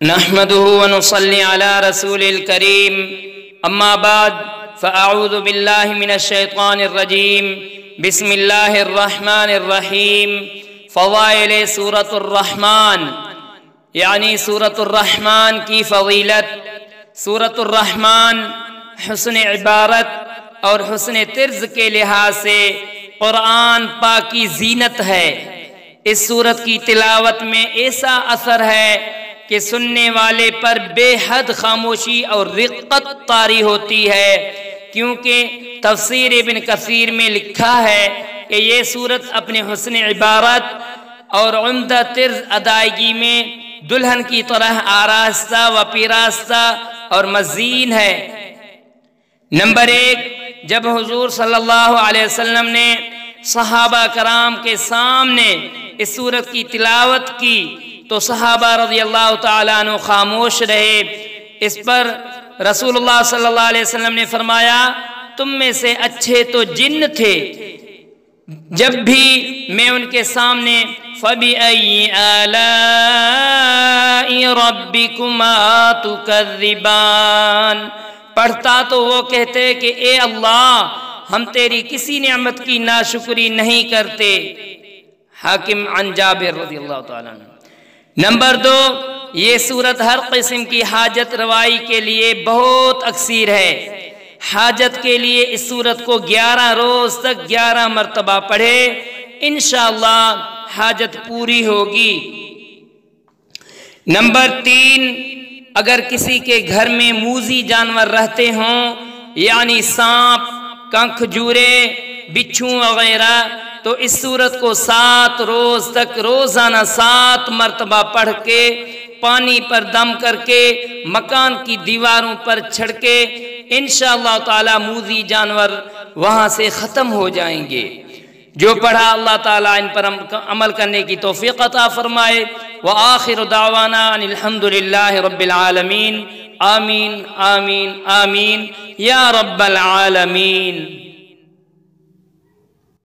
نحمده ونصلي على رسول الكريم اما بعد فاعوذ بالله من الشيطان الرجيم بسم الله الرحمن الرحيم فضائل سورة الرحمن یعنی سورة الرحمن کی فضیلت۔ سورة الرحمن حسن عبارت اور حسن طرز کے لحاظ سے قرآن پاک کی زینت ہے۔ اس سورت کی تلاوت میں ایسا اثر ہے کہ سننے والے پر بے حد خاموشی اور رقت طاری ہوتی ہے، کیونکہ تفسیر ابن کثیر میں لکھا ہے کہ یہ سورت اپنے حسن عبارت اور عمدہ طرز ادائیگی میں دلہن کی طرح آراستہ و پیراستہ اور مزین ہے۔ نمبر 1، جب حضور صلی اللہ علیہ وسلم نے صحابہ کرام کے سامنے اس سورت کی تلاوت کی تو صحابہ رضی اللہ تعالیٰ عنہ خاموش رہے۔ اس پر رسول اللہ صلی اللہ علیہ وسلم نے فرمایا، تم میں سے اچھے تو جن تھے۔ جب بھی میں ان کے سامنے فَبِأَيِّ آلَاءِ رَبِّكُمَا تُكَذِّبَانِ پڑھتا تو وہ کہتے کہ اے اللہ، ہم تیری کسی نعمت کی ناشکری نہیں کرتے۔ حاکم عن جابر رضی اللہ تعالیٰ عنہ۔ نمبر 2، یہ سورت ہر قسم کی حاجت روائی کے لیے بہت اکثیر ہے۔ حاجت کے لیے اس سورت کو 11 روز تک 11 مرتبہ پڑھے، انشاءاللہ حاجت پوری ہوگی۔ نمبر 3، اگر کسی کے گھر میں موذی جانور رہتے ہوں یعنی سانپ، کنکھ جورے، بچھو وغیرہ، تو اس سورت کو 7 روز تک روزانہ 7 مرتبہ پڑھ کے پانی پر دم کر کے مکان کی دیواروں پر چھڑکے انشاءاللہ تعالی موذی جانور وہاں سے ختم ہو جائیں گے۔ جو پڑھا اللہ تعالیٰ ان پر عمل کرنے کی توفیق عطا فرمائے۔ وآخر دعوانا ان الحمدللہ رب العالمین۔ آمین آمین آمین یا رب العالمین۔